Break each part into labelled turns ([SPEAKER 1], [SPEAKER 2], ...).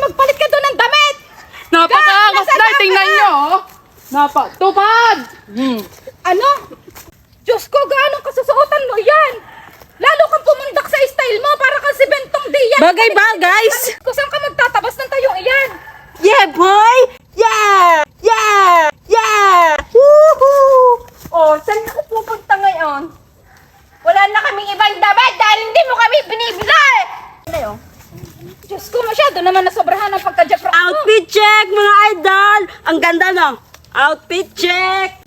[SPEAKER 1] Magpalit ka doon ng damit!
[SPEAKER 2] Napakaangas na, tingnan nyo, oh. Napatupad!
[SPEAKER 1] Ano? Diyos ko, gaano kasusuotan mo yan? Lalo kang pumundak sa style mo para kang si Bentong Diaz.
[SPEAKER 3] Bagay ba, guys?
[SPEAKER 1] Kung saan ka magtatabas ng tayong iyan?
[SPEAKER 3] Yeah, boy! Yeah! Yeah! Yeah! Woohoo!
[SPEAKER 4] Oh, saan ako pupunta ngayon? Wala na kaming ibang damit dahil hindi mo kami binibigay!
[SPEAKER 1] Diyos ko, masyado naman nasobrahan ang pagka-Jeff Rock mo.
[SPEAKER 3] Outfit check, mga idol! Ang ganda, no? Outfit check!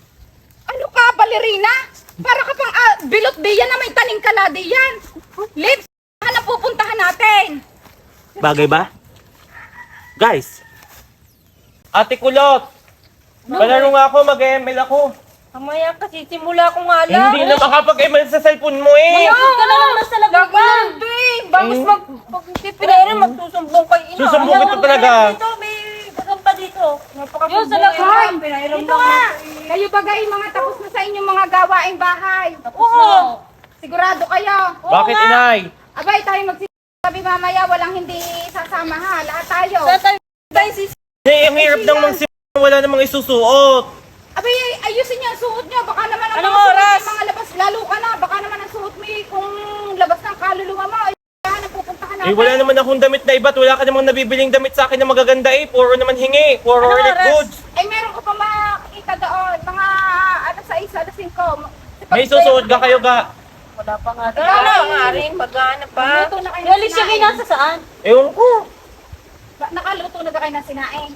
[SPEAKER 1] Ano ka, balerina? Para ka pang bilot diyan na may taning kaladi yan. Lips, saan ang pupuntahan natin?
[SPEAKER 5] Bagay ba? Guys! Ate Kulot! Palaro nga ako, mag-ML ako.
[SPEAKER 4] Mamaya kasi simula ko nga lang.
[SPEAKER 5] Hindi na makapag-ML sa cellphone mo eh!
[SPEAKER 4] Ayun ka na naman sa lagaban. Bagus pinahirin magsusumbong kay ina.
[SPEAKER 5] Susumbong kita talaga.
[SPEAKER 4] Dito, may basang pa dito. Yun sa lagaban. Pinahiram
[SPEAKER 1] Dito nga. Kayo bagay mga tapos na sa inyong mga gawaing bahay.
[SPEAKER 4] Oo.
[SPEAKER 1] Sigurado kayo.
[SPEAKER 5] Bakit inay?
[SPEAKER 1] Abay, tayo magsasabi mamaya, walang hindi sasama ha. Lahat tayo.
[SPEAKER 4] Tayo si
[SPEAKER 5] Eh, ang hirap ng wala namang isusuot.
[SPEAKER 1] Abay, ayusin niyo ang suot niyo. Baka naman ang
[SPEAKER 4] Anong
[SPEAKER 1] mga suot
[SPEAKER 4] oras?
[SPEAKER 1] niyo, mga labas, lalo ka na. Baka naman ang suot mo kung labas ng kaluluwa mo. Ay, ang pupuntahan natin.
[SPEAKER 5] Eh, wala naman akong damit na iba't wala ka namang nabibiling damit sa akin na magaganda eh. Puro naman hingi. Puro ulit goods.
[SPEAKER 1] Ay, meron ko pa makikita doon. Mga alas 6, alas 5.
[SPEAKER 5] May susuot ka kayo ga.
[SPEAKER 4] Wala pa nga. Wala nga rin. Maghanap pa.
[SPEAKER 1] Luto na kayo ng
[SPEAKER 4] Galing siya
[SPEAKER 1] sinaing.
[SPEAKER 4] kinasa saan?
[SPEAKER 5] Ewan ko.
[SPEAKER 1] Nakaluto na ba kayo ng sinaing?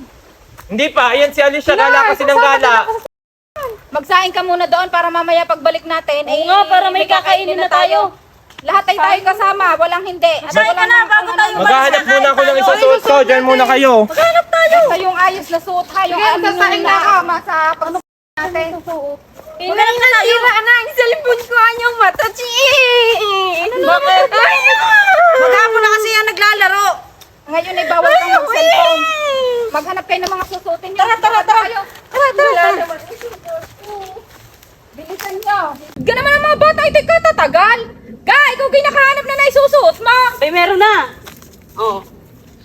[SPEAKER 5] Hindi pa. Ayan si Alicia. Gala kasi ng gala.
[SPEAKER 1] Magsaing ka muna doon para mamaya pagbalik natin.
[SPEAKER 4] Oo nga, para may kakainin na tayo.
[SPEAKER 1] Lahat ay tayo kasama, walang hindi. At
[SPEAKER 4] Magsaing ka na, bago tayo
[SPEAKER 5] Maghahanap muna ako ng isusuot ko. Diyan muna kayo.
[SPEAKER 4] Maghanap tayo.
[SPEAKER 1] Ito yung ayos na suot ha. Yung sasaing na kama sa pag natin.
[SPEAKER 4] Inay na tayo. Na ang cellphone ko anyong mata. Bakit?
[SPEAKER 3] Maghapon na kasi yan naglalaro.
[SPEAKER 1] Ngayon ay bawal kang mag-cellphone. Maghanap kayo ng mga susuotin nyo.
[SPEAKER 4] Tara.
[SPEAKER 1] Tara. Bilisan nyo. Ga naman ang mga bata, ito'y katatagal. Ga, ikaw ginakahanap na naisusuot mo.
[SPEAKER 3] Ay, meron na. Oh.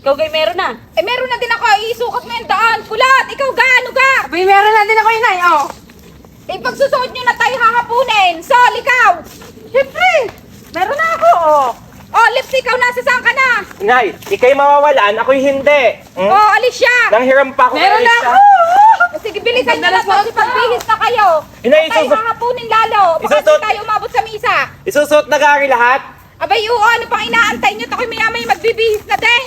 [SPEAKER 3] Ikaw kay meron na.
[SPEAKER 1] Eh, meron na din ako, isukat mo yung daan. Kulat, ikaw ga, ano ga?
[SPEAKER 3] Abay, meron na din ako yun, ay. Oh.
[SPEAKER 1] Eh, pagsusuot nyo na tayo hahapunin. Sol, ikaw.
[SPEAKER 3] Siyempre. Meron na ako, oh.
[SPEAKER 1] Oh, lips, ikaw nasa saan ka na?
[SPEAKER 5] Inay, ikay mawawalan. Ako'y hindi.
[SPEAKER 1] Oh, Alicia.
[SPEAKER 5] Nanghiram pa ako kay
[SPEAKER 1] Meron na
[SPEAKER 5] Alicia.
[SPEAKER 1] ako. Sige, bilisan nyo na po. Pagbihis na kayo.
[SPEAKER 5] Inay,
[SPEAKER 1] Tayo hahapunin lalo. Baka
[SPEAKER 5] Isusuot-
[SPEAKER 1] tayo umabot sa misa.
[SPEAKER 5] Isusuot na gari lahat.
[SPEAKER 1] Abay, oo, ano pang inaantay nyo? Tako'y maya-may magbibihis na din.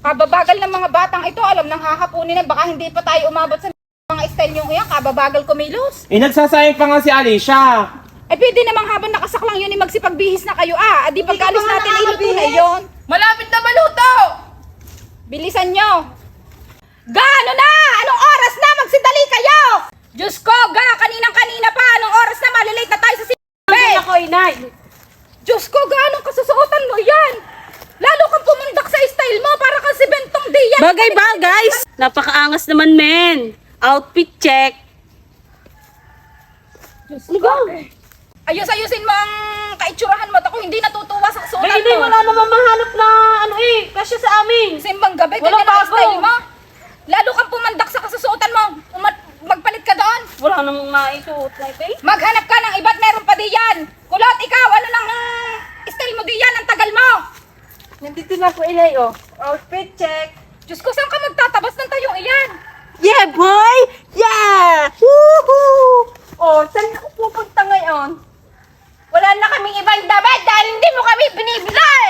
[SPEAKER 1] Kababagal ng mga batang ito. Alam nang hahapunin na. Baka hindi pa tayo umabot sa mga style nyo iyan. Kababagal kumilos.
[SPEAKER 5] Eh, nagsasayang pa nga si Alicia.
[SPEAKER 1] Eh, pwede namang habang nakasaklang yun, magsipagbihis na kayo. Adi pagkalis natin, iluto na yun.
[SPEAKER 2] Malapit na maluto!
[SPEAKER 1] Bilisan nyo. Ga, ano na? Anong oras na? Magsidali kayo! Diyos ko, ga, kaninang-kanina pa. Anong oras na? Malilate na tayo sa
[SPEAKER 3] Ay, ako, inay.
[SPEAKER 1] Diyos ko, ga, anong kasusuotan mo yan? Lalo kang pumundak sa style mo para kang si Bentong Diaz.
[SPEAKER 3] Bagay ba, guys? Napakaangas naman, men. Outfit check.
[SPEAKER 1] Diyos ko. Ayos-ayusin mo ang kaitsurahan mo. Ako hindi natutuwa sa suotan
[SPEAKER 4] May hindi,
[SPEAKER 1] mo.
[SPEAKER 4] wala naman mahanap na ano eh. Kasya sa amin.
[SPEAKER 1] Simbang gabi,
[SPEAKER 4] Walang
[SPEAKER 1] ganyan ang
[SPEAKER 4] bago.
[SPEAKER 1] style mo. Lalo kang pumandak sa kasusuotan mo. Magpalit ka doon.
[SPEAKER 4] Wala namang maisuot na ito eh.
[SPEAKER 1] Maghanap ka ng iba't meron pa diyan. Kulot, ikaw, ano nang style mo diyan? Ang tagal mo.
[SPEAKER 4] Nandito na po ilay oh. Outfit check.
[SPEAKER 1] Diyos ko, saan ka magtatabas ng tayong iyan?
[SPEAKER 3] Yeah, boy! Yeah! Woohoo!
[SPEAKER 4] Oh, saan ako pupunta ngayon? Wala na kaming ibang damit dahil hindi mo kami binibigay.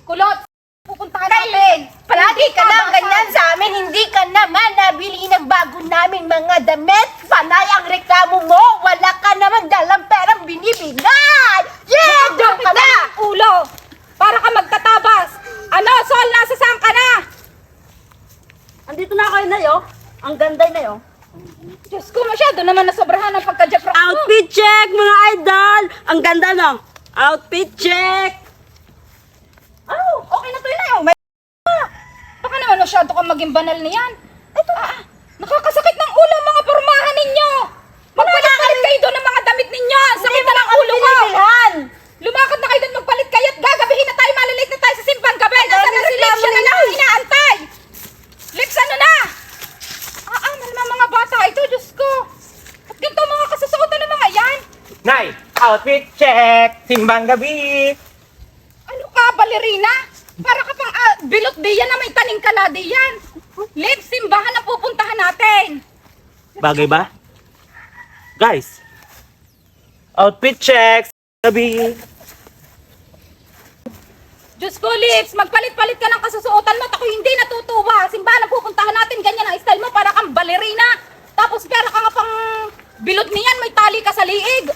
[SPEAKER 1] Kulot, pupuntahan natin.
[SPEAKER 4] Palagi ka lang ganyan sa amin, hindi ka naman nabili ng bago namin mga damit. Panay ang reklamo mo, wala ka naman dalang perang binibigay. Yeah, doon ka na.
[SPEAKER 1] Ulo, para ka magtatabas. Ano, Sol, nasa saan ka na?
[SPEAKER 3] Andito na ako, inay, oh. Ang ganda, inay, oh.
[SPEAKER 1] Diyos ko, masyado naman nasobrahan ng pagka-Jeff Rock mo.
[SPEAKER 3] Outfit check, mga idol! Ang ganda, no? Outfit check!
[SPEAKER 1] Oh, okay na to yun na Baka naman masyado kang maging banal niyan. Ito, nakakasakit ng ulo ang mga pormahan ninyo. Magpalit-palit kayo doon ng mga damit ninyo. Ang sakit na ng ulo ko. Lumakad na kayo doon, magpalit kayo at gagabihin na tayo, malilate na tayo sa simpan gabi. Nasa na si Liv, siya na lang ang inaantay.
[SPEAKER 5] Outfit check! Simbang gabi!
[SPEAKER 1] Ano ka, balerina? Para ka pang bilot diyan na may taning kaladi yan. Lips, simbahan ang pupuntahan natin.
[SPEAKER 5] Bagay ba? Guys! Outfit check! Gabi!
[SPEAKER 1] Diyos ko, Lips, magpalit-palit ka ng kasusuotan mo at ako hindi natutuwa. Simbahan ang pupuntahan natin, ganyan ang style mo, para kang balerina. Tapos pera ka nga pang bilot niyan, may tali ka sa liig.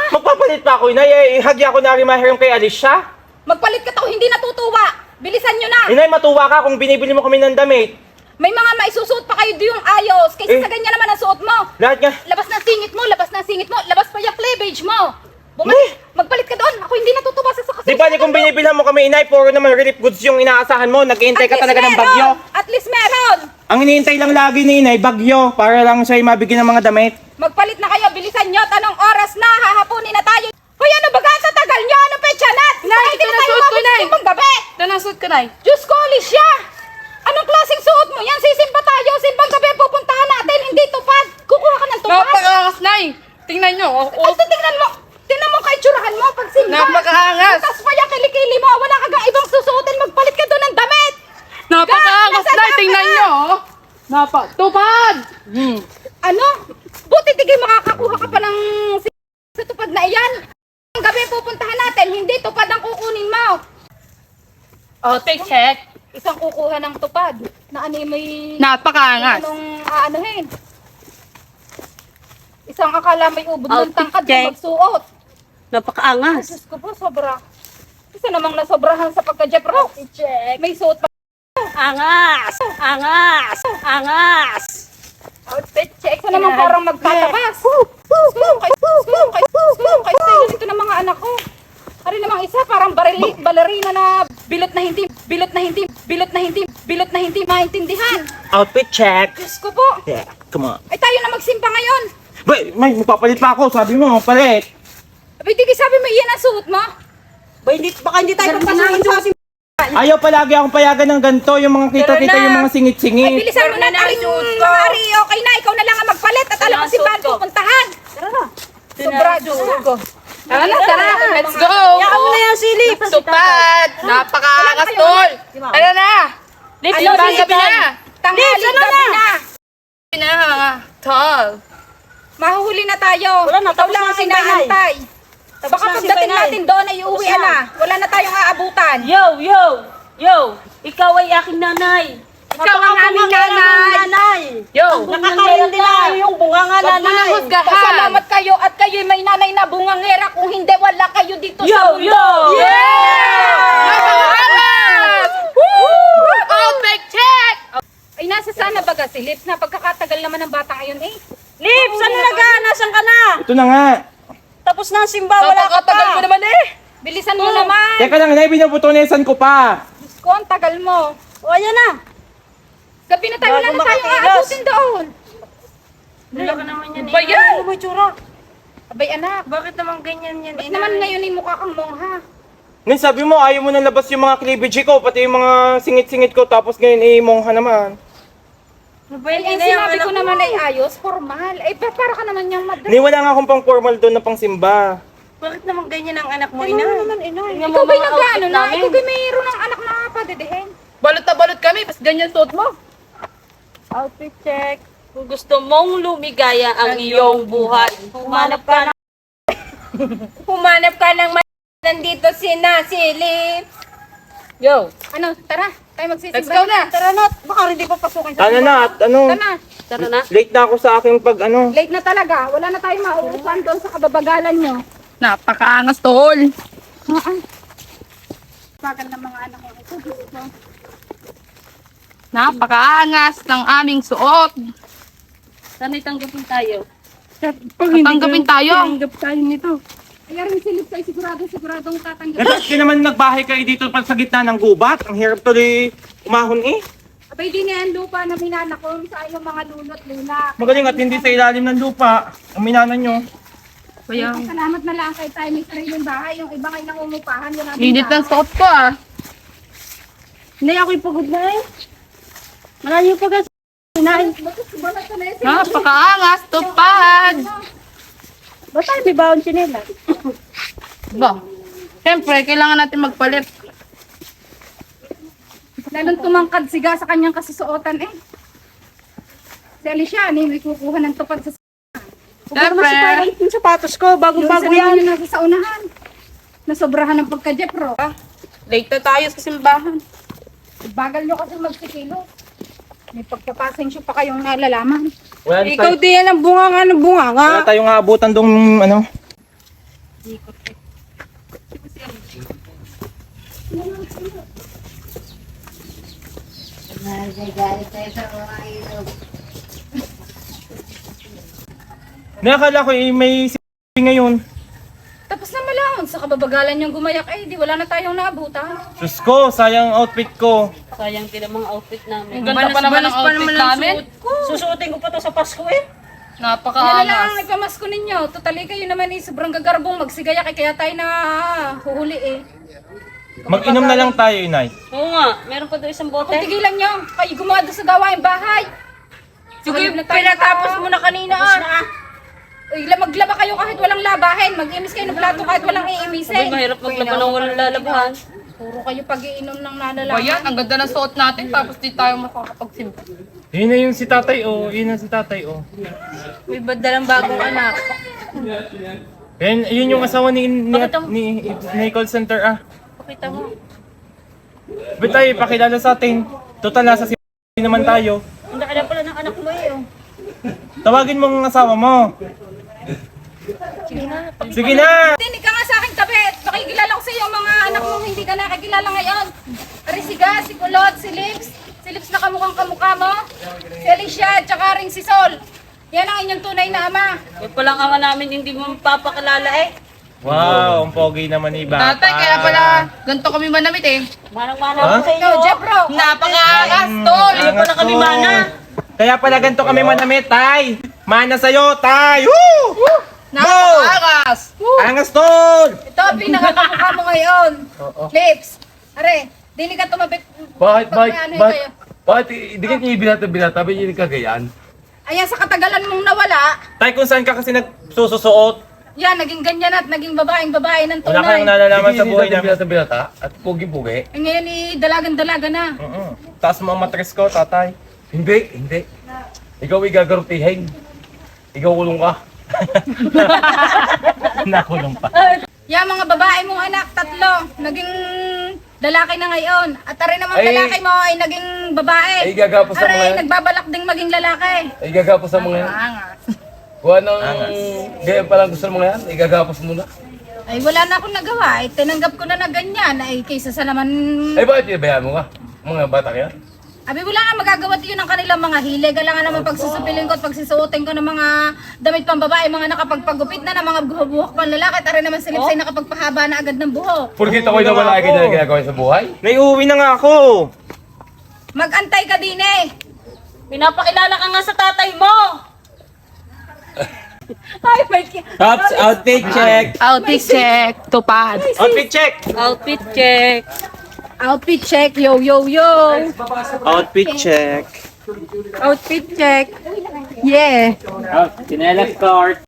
[SPEAKER 5] Magpapalit pa ako, inay. Ihagya ko na rin mahiram kay Alicia.
[SPEAKER 1] Magpalit ka to, hindi natutuwa. Bilisan nyo na.
[SPEAKER 5] Inay, matuwa ka kung binibili mo kami ng damit.
[SPEAKER 1] May mga maisusuot pa kayo yung ayos. Kaysa sa ganyan naman ang suot mo.
[SPEAKER 5] Lahat nga.
[SPEAKER 1] Labas na singit mo, labas na singit mo, labas pa yung cleavage mo. Bumalik, magpalit ka doon. Ako hindi natutuwa sa kasusuotan
[SPEAKER 5] Di ba kung binibilhan mo kami, inay, puro naman relief goods yung inaasahan mo. Nag-iintay ka talaga ng bagyo.
[SPEAKER 1] At least meron.
[SPEAKER 5] Ang iniintay lang lagi ni inay, bagyo. Para lang siya mabigyan ng mga damit.
[SPEAKER 1] Magpalit na kayo, bilisan nyo. Tanong oras na, hahapunin na tayo. Hoy, ano ba sa tagal nyo? Anong petsa nat?
[SPEAKER 2] Nay,
[SPEAKER 1] Hindi
[SPEAKER 2] ito
[SPEAKER 1] na
[SPEAKER 2] na
[SPEAKER 1] tayo
[SPEAKER 2] suot ko, Nay.
[SPEAKER 1] mabisimbang gabi.
[SPEAKER 2] Ito na suot ko, Nay.
[SPEAKER 1] Diyos ko, Alicia. Anong klaseng suot mo yan? Sisimba tayo. Simbang gabi pupuntahan natin. Hindi tupad. Kukuha ka ng tupad.
[SPEAKER 2] Napakaangas, Nay. Tingnan nyo.
[SPEAKER 1] Ay, tingnan mo. Tingnan mo kay tsurahan mo pag simba.
[SPEAKER 2] Napakaangas.
[SPEAKER 1] Tapos pa yung kilikili mo. Wala ka gang ibang susuotin. Magpalit ka doon ng damit.
[SPEAKER 2] Napakaangas,
[SPEAKER 1] Nasa
[SPEAKER 2] Nay.
[SPEAKER 1] dapat.
[SPEAKER 2] Tingnan nyo. Tupad.
[SPEAKER 1] Ano? Buti tigay makakakuha ka pa ng sa tupad na iyan. Ang gabi pupuntahan natin. Hindi tupad ang kukunin mo.
[SPEAKER 2] Take check.
[SPEAKER 1] Isang kukuha ng tupad na ano may
[SPEAKER 2] Napakaangas.
[SPEAKER 1] anong aanuhin. Isang akala may ubod ng
[SPEAKER 3] Outfit
[SPEAKER 1] tangkad
[SPEAKER 3] check.
[SPEAKER 1] na magsuot.
[SPEAKER 3] Napakaangas.
[SPEAKER 1] Diyos ko po, sobra. Isa namang nasobrahan sa pagka-Jeffro. May suot pa.
[SPEAKER 3] Angas! Angas! Angas!
[SPEAKER 1] Outfit check. Isa namang parang magtatabas. Kay style dito ng mga anak ko. Ari namang isa parang balerina na bilot na hindi maintindihan.
[SPEAKER 5] Outfit check.
[SPEAKER 1] Diyos ko po.
[SPEAKER 5] Yeah, come on.
[SPEAKER 1] Ay tayo na magsimpa ngayon.
[SPEAKER 5] May magpapalit pa ako. Sabi mo, palit.
[SPEAKER 1] Abay, di sabi mo iyan ang suot mo?
[SPEAKER 3] Baka hindi tayo papasukin sa ating...
[SPEAKER 5] Ayaw palagi akong payagan ng ganito. Yung mga kita-kita, yung mga
[SPEAKER 1] Ay,
[SPEAKER 5] singit-singit.
[SPEAKER 1] bilisan mo na taring Ari, okay na. Ikaw na lang ang magpalit at alam mo simbahan pupuntahan. Sobra, Diyos ko.
[SPEAKER 2] Tara na, tara. Let's go.
[SPEAKER 3] Yakan mo na yan, silip!
[SPEAKER 2] Tupad. Napakaangas, tol. Tara na.
[SPEAKER 3] Lips,
[SPEAKER 2] Simbang gabi na.
[SPEAKER 1] Tanghali,
[SPEAKER 3] ano
[SPEAKER 1] gabi na.
[SPEAKER 2] Na, tol.
[SPEAKER 1] Mahuhuli na tayo.
[SPEAKER 3] Wala na,
[SPEAKER 1] Ikaw
[SPEAKER 3] tapos
[SPEAKER 1] lang
[SPEAKER 3] na
[SPEAKER 1] ang
[SPEAKER 3] ang simbahan.
[SPEAKER 1] hinahantay.
[SPEAKER 3] Tapos
[SPEAKER 1] Baka
[SPEAKER 3] na ang
[SPEAKER 1] pagdating
[SPEAKER 3] simbahan.
[SPEAKER 1] natin doon ay uuwi
[SPEAKER 3] Tapos
[SPEAKER 1] na.
[SPEAKER 3] na.
[SPEAKER 1] Wala na tayong aabutan.
[SPEAKER 3] Yo! Ikaw ay aking nanay!
[SPEAKER 2] Ikaw ang aming nanay. Yo.
[SPEAKER 3] Nakakaintindi na yung bunga nga
[SPEAKER 2] Wag mo na
[SPEAKER 3] nanay!
[SPEAKER 2] husgahan.
[SPEAKER 1] Pasalamat kayo at kayo may nanay na bungangera. Kung hindi, wala kayo dito sa mundo.
[SPEAKER 2] Napakaangas. Outfit check.
[SPEAKER 1] Ay, nasa sana baga si Lips na pagkakatagal naman ng bata ngayon eh.
[SPEAKER 3] Lips, ano na ga? Nasaan ka na?
[SPEAKER 5] Ito na nga.
[SPEAKER 3] Tapos na ang simba, wala ka
[SPEAKER 2] Napakatagal
[SPEAKER 3] pa!
[SPEAKER 2] ko naman eh.
[SPEAKER 1] Bilisan mo naman.
[SPEAKER 5] Teka lang, inay, binubutonesan ko pa.
[SPEAKER 1] Diyos ko, ang tagal mo.
[SPEAKER 3] O, ayan na!
[SPEAKER 1] Gabi na tayo, wala
[SPEAKER 3] Bago
[SPEAKER 1] na tayong
[SPEAKER 3] makatigas.
[SPEAKER 1] aabutin doon.
[SPEAKER 2] Ba yan?
[SPEAKER 3] Ano mo itsura?
[SPEAKER 1] Abay anak,
[SPEAKER 4] Bakit naman ganyan yan,
[SPEAKER 1] ba't naman ngayon ay mukha kang mongha?
[SPEAKER 5] Ngayon sabi mo, ayaw mo nang labas yung mga cleavage ko, pati yung mga singit-singit ko, tapos ngayon mongha naman.
[SPEAKER 1] Ay, ang sinabi ko naman ay ayos, formal. Ay, para ka naman niyang madam.
[SPEAKER 5] Ni wala nga akong pang formal doon na pang simba.
[SPEAKER 4] Bakit naman ganyan ang anak mo,
[SPEAKER 1] Ano
[SPEAKER 4] ina?
[SPEAKER 1] naman, inay?
[SPEAKER 3] Tingnan mo
[SPEAKER 1] Ikaw ba'y
[SPEAKER 3] mga
[SPEAKER 1] nagano
[SPEAKER 3] outfit
[SPEAKER 1] na?
[SPEAKER 3] namin.
[SPEAKER 1] Ikaw ba'y mayroon ng anak na padidihin?
[SPEAKER 2] Balot na balot kami, pas ganyan suot mo.
[SPEAKER 3] Outfit check. Kung gusto mong lumigaya ang iyong buhay, humanap ka na.
[SPEAKER 4] Humanap ka ng nandito si Silip.
[SPEAKER 2] Yo.
[SPEAKER 1] Ano, tara, tayo magsisimba.
[SPEAKER 2] Let's go na.
[SPEAKER 1] Tara na, baka hindi pa pasukin sa
[SPEAKER 5] Ano na, at ano,
[SPEAKER 1] Tara na,
[SPEAKER 3] Tara na.
[SPEAKER 5] late na ako sa aking pag ano.
[SPEAKER 1] late na talaga. Wala na tayong mauupuan doon sa kababagalan nyo.
[SPEAKER 2] Napakaangas, tol.
[SPEAKER 1] Bagal ng mga anak ko. Ito, Diyos ko.
[SPEAKER 2] Napakaangas ng aming suot.
[SPEAKER 3] Sana'y tanggapin tayo.
[SPEAKER 2] Tanggapin tayo.
[SPEAKER 3] Tanggap tayo nito.
[SPEAKER 1] Kaya rin silip tayo siguradong tatanggap.
[SPEAKER 5] Bakit naman nagbahay kayo dito pa sa gitna ng gubat? Ang hirap tuloy umahon eh.
[SPEAKER 1] Abay, di na yan lupa na minana ko sa yung mga lunot luna.
[SPEAKER 5] Magaling at hindi sa ilalim ng lupa. Ang minana nyo.
[SPEAKER 2] Kaya,
[SPEAKER 1] Salamat na lang kay tayo may sariling bahay. Yung iba ngayon nangungupahan. Yung aming
[SPEAKER 2] init ng
[SPEAKER 1] bahay.
[SPEAKER 2] suot ko ah.
[SPEAKER 3] Hindi, ako'y pagod na eh. Malayo pa ka.
[SPEAKER 1] Balat ka na yun.
[SPEAKER 2] Napakaangas, tupad.
[SPEAKER 3] Ba't tayo may baon chinela?
[SPEAKER 2] Ba? Siyempre, kailangan natin magpalit.
[SPEAKER 1] Lalong tumangkad siga sa kanyang kasusuotan eh. Si Alicia, may kukuha ng tupad sa
[SPEAKER 2] Siyempre.
[SPEAKER 3] Yung sapatos ko, bagong-bago
[SPEAKER 1] yan.
[SPEAKER 3] yan.
[SPEAKER 1] Nasa sa unahan. Nasobrahan ng pagka-jepro.
[SPEAKER 2] Late na tayo sa simbahan.
[SPEAKER 1] Bagal nyo kasi magsikilo. May pagpapasensyo pa kayong nalalaman.
[SPEAKER 5] Wala
[SPEAKER 3] Ikaw di yan ang bunga nga ng bunga nga.
[SPEAKER 5] Wala tayong aabutan dong ano. Nakakala ko may ngayon.
[SPEAKER 1] Tapos na malahon sa kababagalan yung gumayak eh. Di wala na tayong naabutan.
[SPEAKER 5] Sus ko, sayang outfit ko.
[SPEAKER 3] Sayang din ang mga outfit namin.
[SPEAKER 2] Ang ganda pa naman ang outfit namin.
[SPEAKER 3] Susuotin ko pa to sa Pasko eh.
[SPEAKER 1] Yan na lang
[SPEAKER 2] Napakaangas.
[SPEAKER 1] ang ipamasko ninyo. Totally kayo naman eh. Sobrang gagarbong magsigayak eh. Kaya tayo na huhuli eh.
[SPEAKER 5] Mag-inom na lang tayo, inay.
[SPEAKER 3] Oo nga, meron pa doon isang bote.
[SPEAKER 1] Kung tigilan nyo, kayo gumawa doon sa gawain bahay.
[SPEAKER 3] Sige,
[SPEAKER 1] Ayun na tayo
[SPEAKER 3] pinatapos
[SPEAKER 1] naka-
[SPEAKER 3] mo na kanina ah.
[SPEAKER 1] Uy, maglaba kayo kahit walang labahin. Mag-imis kayo ng plato kahit walang
[SPEAKER 3] Abay,
[SPEAKER 1] iimisin.
[SPEAKER 3] mahirap maglaba ng walang lalabahan.
[SPEAKER 1] Puro kayo pag-iinom ng
[SPEAKER 2] Ba
[SPEAKER 1] nalalaman.
[SPEAKER 2] yan? Ang ganda ng suot natin tapos di tayo makakapagsimba.
[SPEAKER 5] Yun na yung si tatay, oh. Yun na si tatay, oh.
[SPEAKER 3] May badalang bagong anak.
[SPEAKER 5] Yun yung asawa ni call center, ah.
[SPEAKER 3] Pakita mo.
[SPEAKER 5] Ba't tayo ipakilala sa atin? Total, nasa si naman tayo.
[SPEAKER 3] Ang daki na pala ng anak mo eh. Oh.
[SPEAKER 5] Tawagin mo ang asawa mo. Sige na!
[SPEAKER 1] Hindi ka nga sa akin tabi. Pakikilala ko sa iyo ang mga anak mong hindi ka nakikilala ngayon. Arisiga, si Kulot, si Lips. Si Lips na kamukhang kamukha mo. Si Alicia, tsaka rin si Sol. Yan ang inyong tunay na ama.
[SPEAKER 3] Yung palang ama namin hindi mo mapapakilala eh.
[SPEAKER 5] Wow, ang pogi naman ni Bata.
[SPEAKER 2] Tatay, kaya pala ganito kami manamit eh.
[SPEAKER 3] Manang-mana
[SPEAKER 5] Ha?
[SPEAKER 3] ako sa inyo.
[SPEAKER 1] Ikaw, Jeffro.
[SPEAKER 2] Napakaangas, tol!
[SPEAKER 3] Hindi pala kami mana.
[SPEAKER 5] Kaya pala ganito kami manamit, tay. Mana sa'yo, tay. Woo!
[SPEAKER 2] Napakaangas!
[SPEAKER 5] Angas, tol!
[SPEAKER 1] Ito ang pinakakamukha mo ngayon. Lips. Are, dili ka tumabit. Pag may ano yun kayo.
[SPEAKER 6] Bakit hindi ka niya binata, ba yun kagayan?
[SPEAKER 1] Ayan, sa katagalan mong nawala,
[SPEAKER 5] Tay, kung saan ka kasi nagsususuot,
[SPEAKER 1] yan, naging ganyan at naging babaeng babae ng
[SPEAKER 5] wala kang
[SPEAKER 1] tunay.
[SPEAKER 5] nalalaman sa buhay namin.
[SPEAKER 6] Binata, at pugi-pugi.
[SPEAKER 1] Eh, ngayon, dalagan-dalaga na.
[SPEAKER 5] Taas mo ang matres ko, tatay.
[SPEAKER 6] Hindi. Ikaw igagarutihin. Ikaw ulong ka.
[SPEAKER 5] Nakulong pa.
[SPEAKER 1] Yan, mga babae mong anak, tatlo, naging lalaki na ngayon. At aray naman
[SPEAKER 6] Ay.
[SPEAKER 1] lalaki mo ay naging babae.
[SPEAKER 6] Ay, gagapos sa mga
[SPEAKER 1] Aray,
[SPEAKER 6] yan.
[SPEAKER 1] nagbabalak ding maging lalaki.
[SPEAKER 6] Igagapos sa mga yan.
[SPEAKER 1] Angas.
[SPEAKER 6] Kung anong ganyan palang gusto ng mga yan, igagapos muna.
[SPEAKER 1] Ay, wala na akong nagawa. Ay, tinanggap ko na ganyan. Ay, kaysa sa naman...
[SPEAKER 6] Ay, bakit pinabayaan mo ka? Mga bata kaya?
[SPEAKER 1] Abi, wala nga magagawa yun ng kanilang mga hilig. Kailangan naman pagsusupiling ko at pagsisuotin ko ng mga damit pang babae, mga nakapagpagupit na, ng mga buhok pang lalaki. At aray naman si Lips ay nakapagpahaba na agad ng buhok.
[SPEAKER 6] Porkit ako'y nawala agad na ginagawa sa buhay.
[SPEAKER 5] Naiuwi na nga ako.
[SPEAKER 1] Mag-antay ka din eh.
[SPEAKER 3] Pinapakilala ka nga sa tatay mo.
[SPEAKER 1] Ay, may...
[SPEAKER 5] Tops, outfit check.
[SPEAKER 2] Outfit check, tupad.
[SPEAKER 5] Outfit check.
[SPEAKER 3] Outfit check.
[SPEAKER 1] Outfit check, yo, yo, yo.
[SPEAKER 5] Outfit check.
[SPEAKER 1] Outfit check. Yeah.
[SPEAKER 5] Chinelas court.